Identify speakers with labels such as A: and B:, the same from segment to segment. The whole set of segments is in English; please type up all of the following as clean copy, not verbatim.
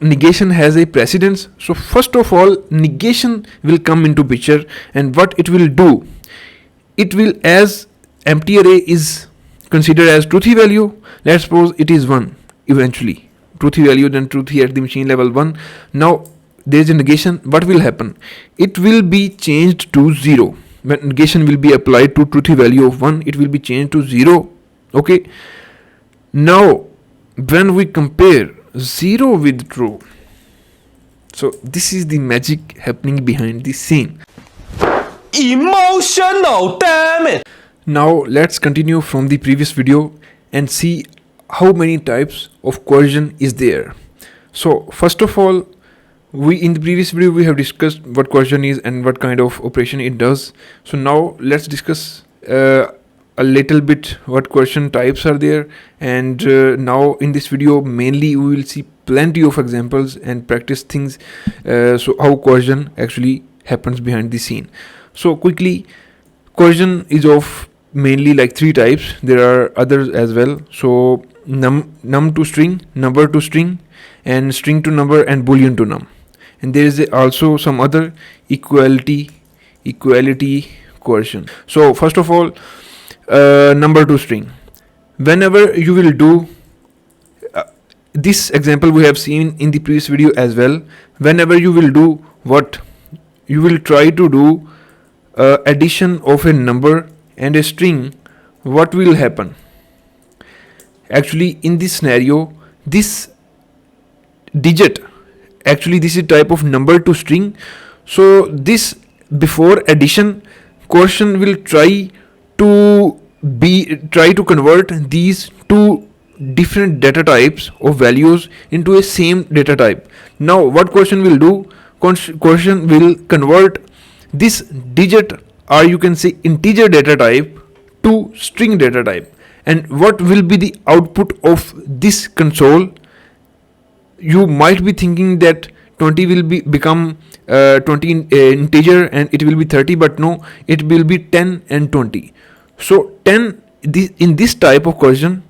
A: negation has a precedence. So first of all, negation will come into picture, and what it will do, it will, as empty array is considered as truthy value, let's suppose it is 1 eventually, truthy value, then truthy at the machine level 1. Now there is a negation. What will happen? It will be changed to 0. When negation will be applied to truthy value of 1, it will be changed to 0. Okay, now when we compare 0 with true, so this is the magic happening behind the scene.
B: Emotional, damn it!
A: Now let's continue from the previous video and see how many types of coercion is there. So first of all, in the previous video we have discussed what coercion is and what kind of operation it does. So now let's discuss a little bit what coercion types are there, and now in this video mainly we will see plenty of examples and practice things, so how coercion actually happens behind the scene. So quickly, coercion is of mainly like 3 types. There are others as well. So num to string, number to string, and string to number, and boolean to num. And there is also some other equality coercion. So first of all, number to string. Whenever you will do this example we have seen in the previous video as well, whenever you will do what, you will try to do addition of a number and a string, what will happen? Actually in this scenario, this digit, actually this is type of number to string. So this, before addition, coercion will try to convert these two different data types of values into a same data type. Now what coercion will do? Coercion will convert this digit, or you can say integer data type, to string data type. And what will be the output of this console? You might be thinking that 20 will become 20 integer and it will be 30, but no, it will be 10 and 20. So 10, in this type of coercion,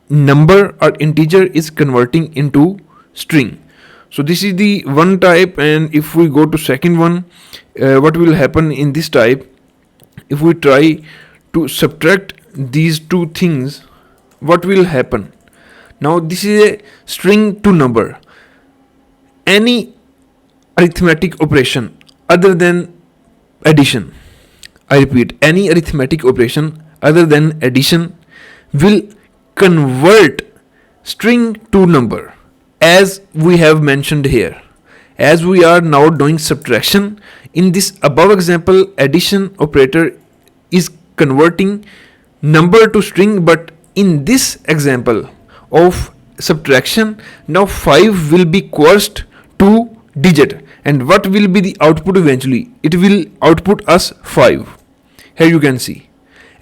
A: number or integer is converting into string. So this is the one type. And if we go to second one, what will happen in this type? If we try to subtract these two things, what will happen? Now this is a string to number. Any arithmetic operation other than addition, I repeat, any arithmetic operation other than addition will convert string to number, as we have mentioned here. As we are now doing subtraction, in this above example, addition operator is converting number to string, but in this example of subtraction, now 5 will be coerced to digit, and what will be the output eventually? It will output us 5. Here you can see,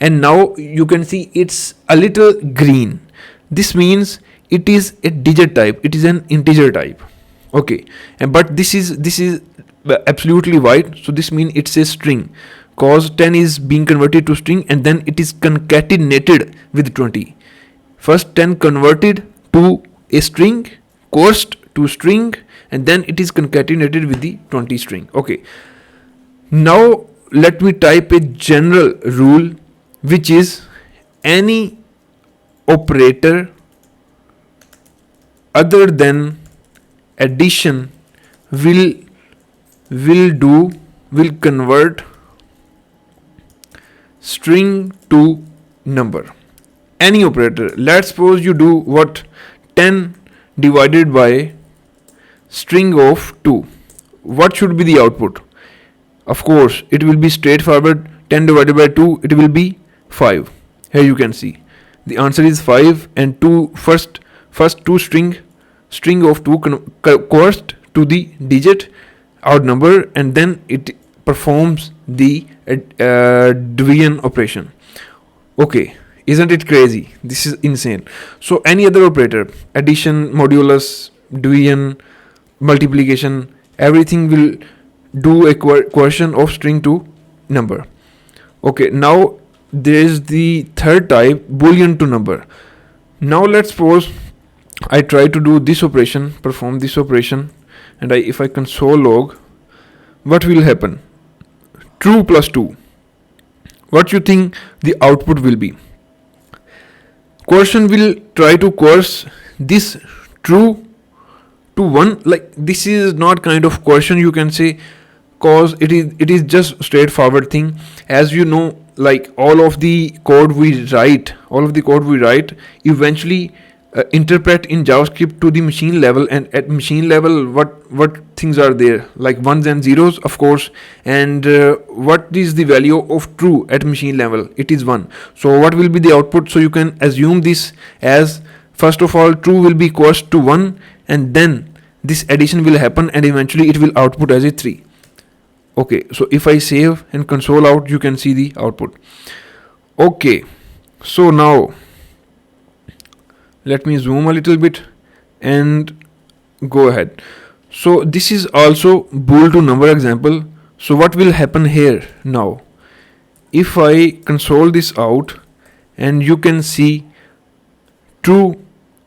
A: and now you can see it's a little green. This means it is a digit type, it is an integer type. Okay, and but this is absolutely white, so this means it's a string, cause 10 is being converted to string and then it is concatenated with 20. First 10 converted to a string, coerced to string, and then it is concatenated with the 20 string. Okay, now let me type a general rule, which is any operator other than addition will convert string to number. Any operator, let's suppose you do what, 10 divided by string of 2. What should be the output? Of course, it will be straightforward. 10 divided by 2, it will be 5. Here you can see the answer is 5, and first two string of 2 coerced to the digit odd number, and then it performs the division operation. Okay, isn't it crazy? This is insane. So any other operator, addition, modulus, division, multiplication, everything will do a coercion of string to number. Okay, now there is the third type, boolean to number. Now let's suppose I try to do this operation, perform this operation, and if I console log, what will happen? True plus 2. What you think the output will be? Coercion will try to coerce this true to 1. Like, this is not kind of coercion, you can say, cause it is just straightforward thing. As you know, like all of the code we write eventually interpret in JavaScript to the machine level, and at machine level what things are there, like ones and zeros, of course, and what is the value of true at machine level? It is 1. So what will be the output? So you can assume this as, first of all, true will be coerced to 1, and then this addition will happen, and eventually it will output as a 3. Okay, so if I save and console out, you can see the output. Okay, so now let me zoom a little bit and go ahead. So this is also bool to number example. So what will happen here now? If I console this out, and you can see true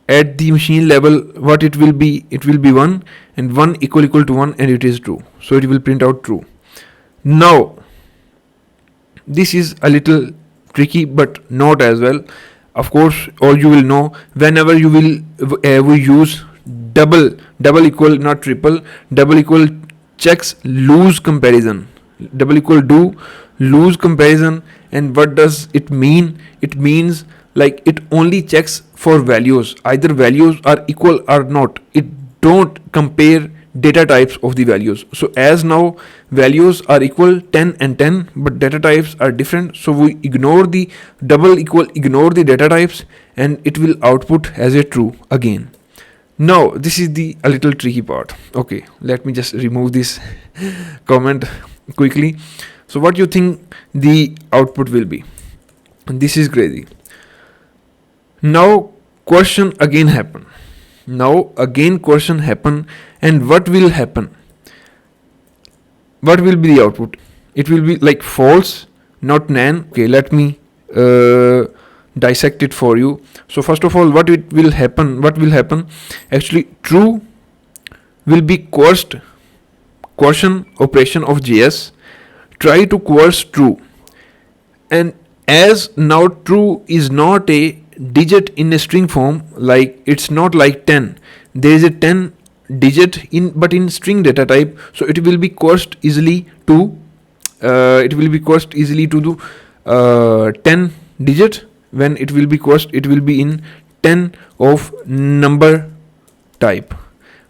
A: at the machine level, what it will be? It will be 1, and 1 equal to 1, and it is true. So it will print out true. Now this is a little tricky, but not as well. Of course, all you will know, whenever you will we use double equal, not triple, double equal checks lose comparison, double equal do lose comparison. And what does it mean? It means like it only checks for values, either values are equal or not. It don't compare data types of the values. So as now values are equal 10 and 10, but data types are different, so we ignore the double equal, ignore the data types, and it will output as a true again. Now this is the a little tricky part. Okay, let me just remove this comment quickly. So what you think the output will be? And this is crazy. Now coercion again happen. Coercion happen, and what will happen? What will be the output? It will be like false, not nan. Okay, let me dissect it for you. So first of all, what will happen? Actually, true will be coerced. Coercion operation of JS try to coerce true, and as now true is not a digit in a string form, like it's not like 10, there is a 10 digit but in string data type, so it will be coerced easily to do 10 digit. When it will be coerced, it will be in 10 of number type.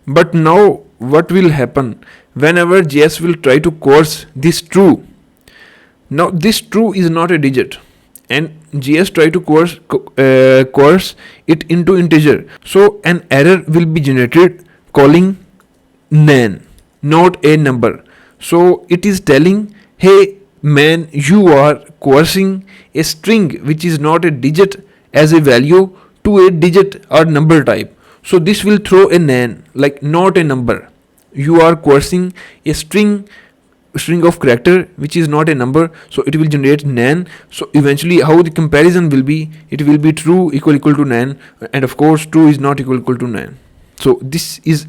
A: But now what will happen whenever JS will try to coerce this true? Now this true is not a digit, and JS try to coerce it into integer. So an error will be generated calling nan, not a number. So it is telling, hey man, you are coercing a string which is not a digit as a value to a digit or number type. So this will throw a nan, like not a number. You are coercing a string of character which is not a number, so it will generate nan. So eventually how the comparison will be, it will be true equal to nan, and of course true is not equal to nan. So this is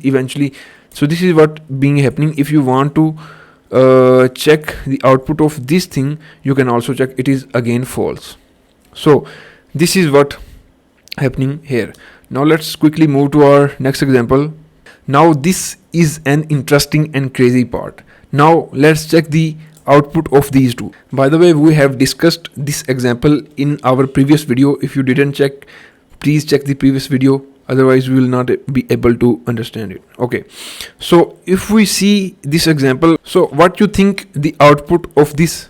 A: what being happening. If you want to check the output of this thing, you can also check it is again false. So this is what happening here. Now let's quickly move to our next example. Now this is an interesting and crazy part. Now let's check the output of these two. By the way, we have discussed this example in our previous video. If you didn't check, please check the previous video, otherwise we will not be able to understand it. Okay, so if we see this example, so what you think the output of this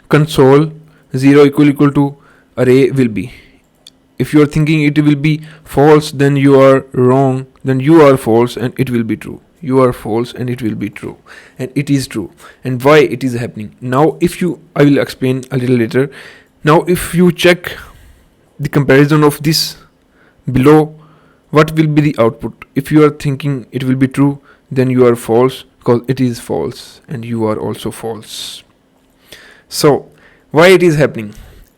A: console 0 equal to array will be? If you are thinking it will be false, then you are wrong. Then you are false and it will be true. You are false and it will be true, and it is true. And why it is happening? Now I will explain a little later. Now if you check the comparison of this below, what will be the output? If you are thinking it will be true, then you are false, because it is false and you are also false. So why it is happening?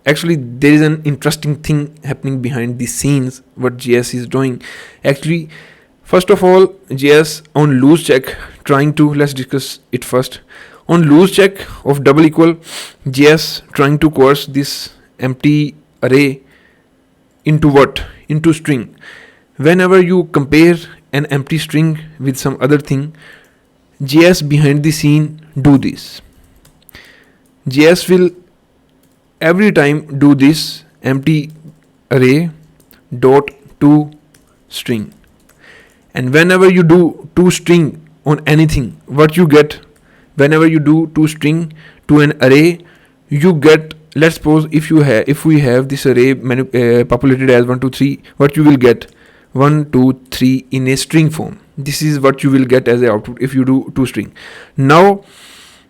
A: actually there is an interesting thing happening behind the scenes what JS is doing. Actually, first of all, JS on lose check trying to, let's discuss it first. On lose check of double equal, JS trying to coerce this empty array into what? Into string. Whenever you compare an empty string with some other thing, JS behind the scene do this. JS will every time do this empty array dot to string, and whenever you do to string on anything, what you get? Whenever you do to string to an array, you get, let's suppose if we have this array populated as 1 2 3, what you will get? 1 2 3 in a string form. This is what you will get as a output if you do to string. Now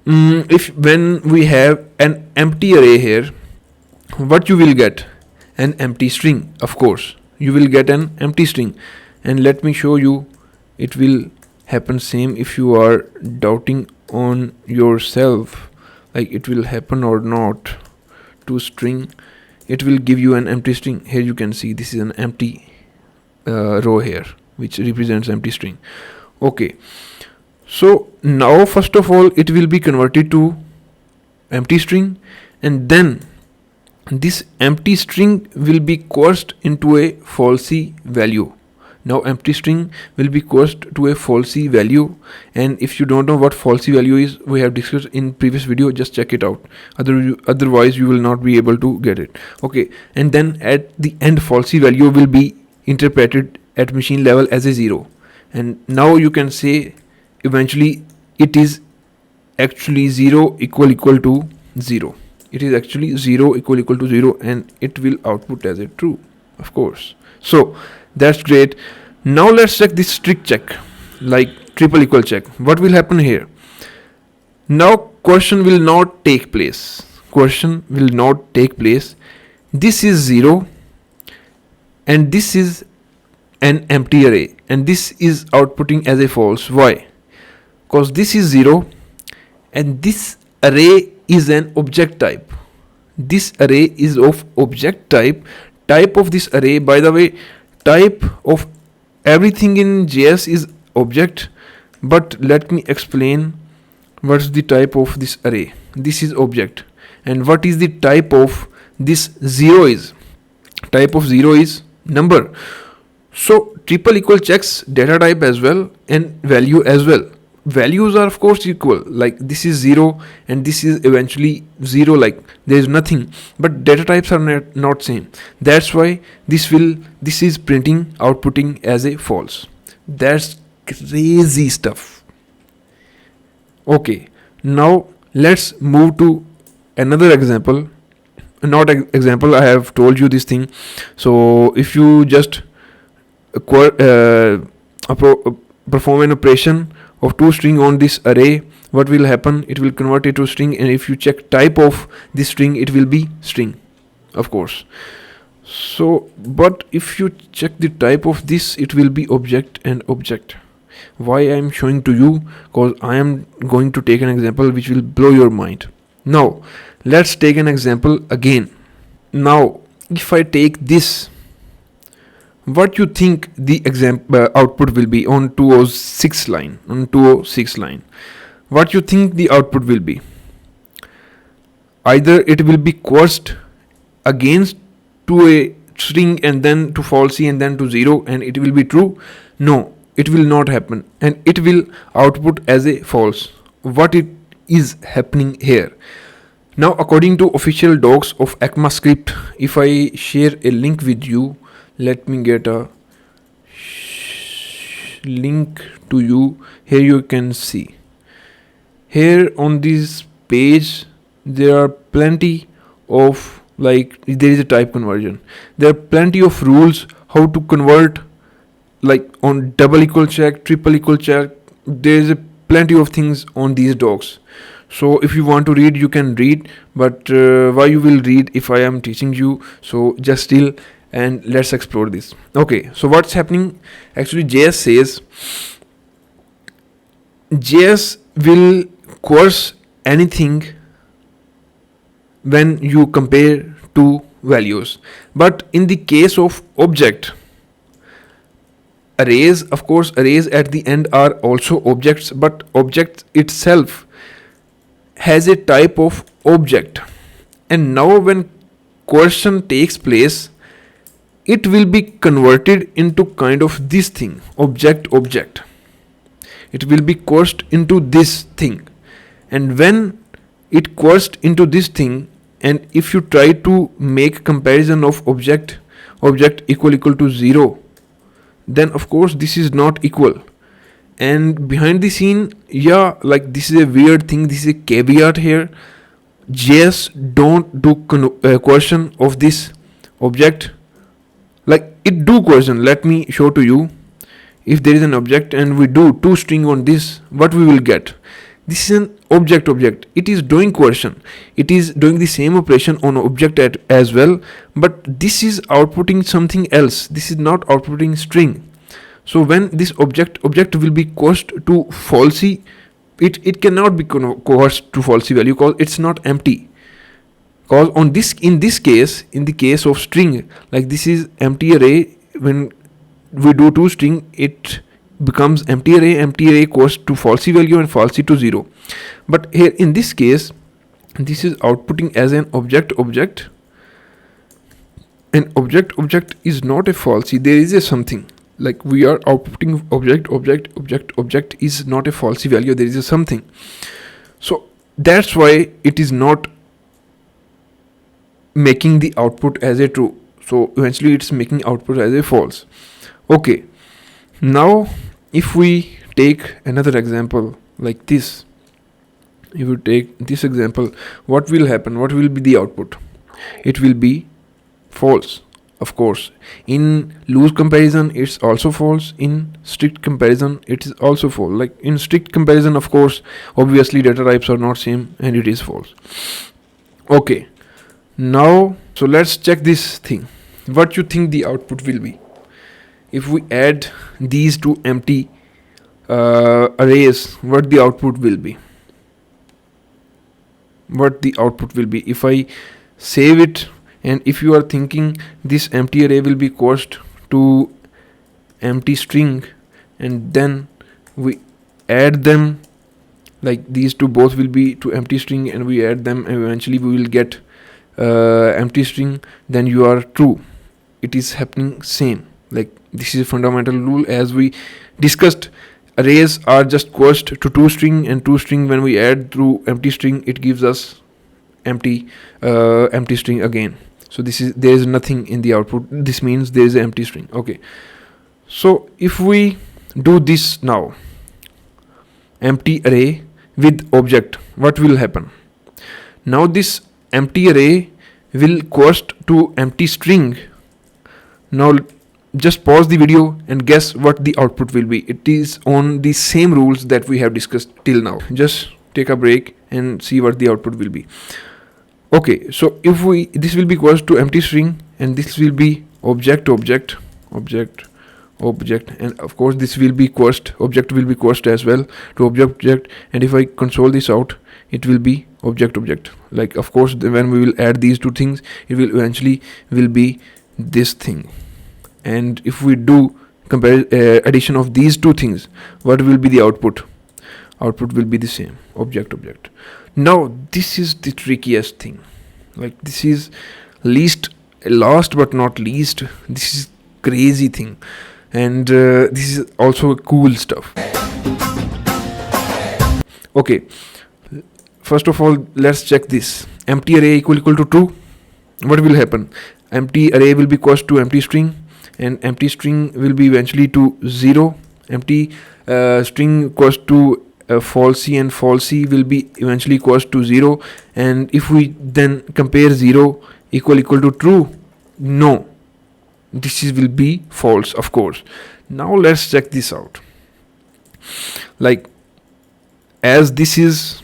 A: if when we have an empty array here, what you will get? An empty string. Of course you will get an empty string, and let me show you. It will happen same if you are doubting on yourself, like it will happen or not. To string, it will give you an empty string. Here you can see this is an empty row here which represents empty string. Okay, so now first of all it will be converted to empty string, and then this empty string will be coerced into a falsy value. Now empty string will be coerced to a falsy value, and if you don't know what falsy value is, we have discussed in previous video, just check it out. Otherwise you will not be able to get it. Okay, and then at the end falsy value will be interpreted at machine level as a 0, and now you can say eventually it is actually 0 equal to 0. It is actually 0 equal to 0, and it will output as a true, of course. So that's great. Now let's check this strict check, like triple equal check. What will happen here? Now coercion will not take place. Coercion will not take place. This is 0, and this is an empty array, and this is outputting as a false. Why? Because this is 0, and this array is an object type. This array is of object type. Type of this array, by the way, type of everything in JS is object, but let me explain what's the type of this array. This is object, and what is the type of this 0 is? Type of 0 is number. So triple equal checks data type as well and value as well. Values are of course equal, like this is 0 and this is eventually 0, like there is nothing, but data types are not same. That's why this is printing outputting as a false. That's crazy stuff. Okay, now let's move to another example. Not example, I have told you this thing. So if you just perform an operation of to string on this array, what will happen? It will convert it to string, and if you check type of this string, it will be string, of course. So but if you check the type of this, it will be object and object. Why I am showing to you? Because I am going to take an example which will blow your mind. Now let's take an example again. Now if I take this, what you think the output will be on 206 line? On 206 line, what you think the output will be? Either it will be coerced against to a string and then to falsy and then to 0 and it will be true. No, it will not happen, and it will output as a false. What it is happening here? Now according to official docs of ECMAScript, if I share a link with you, let me get a link to you. Here you can see, here on this page there are plenty of, like there is a type conversion, there are plenty of rules how to convert, like on double equal check, triple equal check. There is a plenty of things on these docs. So if you want to read, you can read, but why you will read if I am teaching you? So just still and let's explore this. Okay, so what's happening? Actually JS says JS will coerce anything when you compare two values. But in the case of object, arrays, of course arrays at the end are also objects, but object itself has a type of object. And now when coercion takes place, it will be converted into kind of this thing, object. It will be coerced into this thing. And when it coerced into this thing, and if you try to make comparison of object equal to 0, then of course this is not equal. And behind the scene, yeah, like this is a weird thing, this is a caveat here. JS don't do coercion of this object. Like it do coercion. Let me show to you. If there is an object and we do toString on this, what we will get? This is an object. It is doing coercion. It is doing the same operation on object as well, but this is outputting something else. This is not outputting string. So when this object will be coerced to falsy, it cannot be coerced to falsy value because it's not empty. Because in this case, in the case of string, like this is empty array, when we do toString, it becomes empty array coerced to falsy value and falsy to 0. But here in this case, this is outputting as an object. And object is not a falsy. There is a something. Like we are outputting object is not a falsy value. There is a something. So that's why it is not making the output as a true. So eventually it's making output as a false. Okay. Now if we take another example like this, if you take this example, what will happen? What will be the output? It will be false, of course. In loose comparison, it's also false. In strict comparison, it is also false. Like in strict comparison, of course, obviously data types are not same and it is false. Okay. Now, so let's check this thing. What you think the output will be? If we add these two empty arrays, what the output will be? If I save it, and if you are thinking this empty array will be coerced to empty string, and then we add them, like these two both will be to empty string, and we add them, and eventually we will get empty string, then you are true. It is happening same. Like this is a fundamental rule. As we discussed, arrays are just coerced to toString, and toString when we add through empty string, it gives us empty string again. So there is nothing in the output. This means there is an empty string. Okay. So if we do this now, empty array with object, what will happen? Now this empty array will coerced to empty string. Now just pause the video and guess what the output will be. It is on the same rules that we have discussed till now. Just take a break and see what the output will be. Okay, so if this will be coerced to empty string, and this will be object, and of course this will be coerced, object will be coerced as well to object, and if I console this out, it will be object. Like of course when we will add these two things, it will eventually will be this thing. And if we do addition of these two things, what will be the output? Output will be the same, object. Now this is the trickiest thing. Like this is last but not least, this is crazy thing, and this is also cool stuff. Okay, first of all, let's check this. Empty array equal to true. What will happen? Empty array will be coerced to empty string, and empty string will be eventually to 0. Empty string coerced to falsy, and falsy will be eventually coerced to 0. And if we then compare 0 equal to true, no, this will be false, of course. Now let's check this out. Like as this is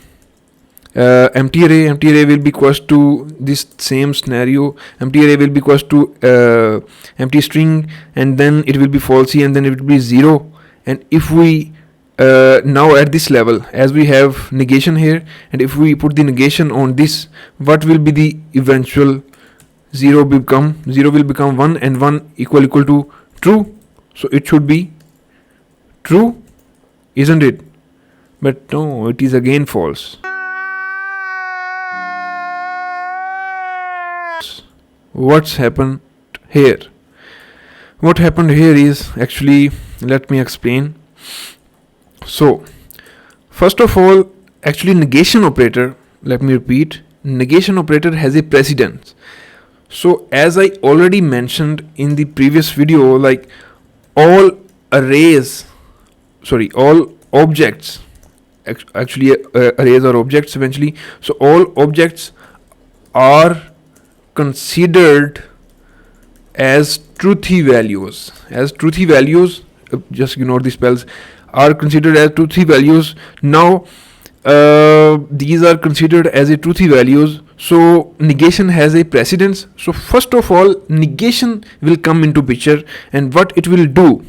A: empty array will be coerced to this same scenario. Empty array will be coerced to empty string, and then it will be falsy, and then it will be 0. And if we now at this level, as we have negation here, and if we put the negation on this, what will be the eventual 0 will become 1 and 1 equal to true. So it should be true, isn't it? But no, it is again false. What's happened here? What happened here is actually, let me explain. So first of all, actually negation operator, let me repeat, negation operator has a precedence. So as I already mentioned in the previous video, like all objects, actually arrays are objects eventually, so all objects are considered as truthy values. Just ignore the spells, are considered as truthy values. Now these are considered as a truthy values, so negation has a precedence. So first of all, negation will come into picture, and what it will do,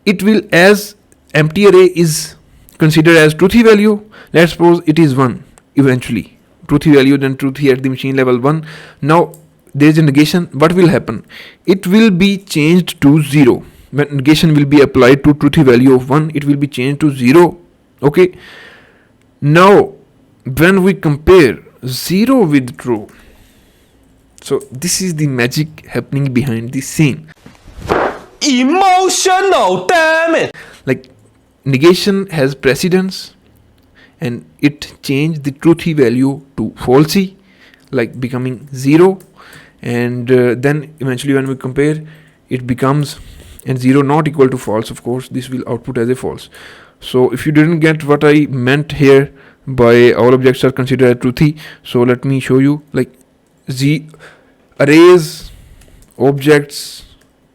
A: it will, as empty array is considered as truthy value, let's suppose it is 1 eventually, truthy value, then truthy at the machine level 1. Now there is a negation. What will happen? It will be changed to 0. When negation will be applied to truthy value of 1, it will be changed to 0. Okay. Now when we compare 0 with true, so this is the magic happening behind the scene.
B: Emotional, damn it!
A: Like negation has precedence, and it changed the truthy value to falsy, like becoming 0, and then eventually when we compare, it becomes, and 0 not equal to false, of course this will output as a false. So if you didn't get what I meant here by all objects are considered as truthy, so let me show you. Like arrays, objects,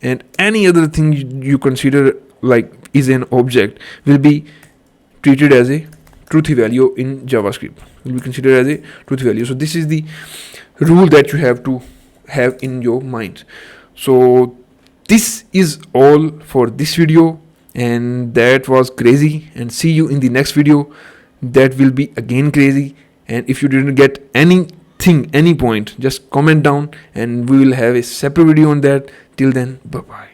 A: and any other thing you consider like is an object will be treated as a truthy value in JavaScript, will be considered as a truthy value. So this is the rule that you have to have in your mind. So this is all for this video, and that was crazy, and see you in the next video that will be again crazy. And if you didn't get anything, any point, just comment down and we will have a separate video on that. Till then, bye bye.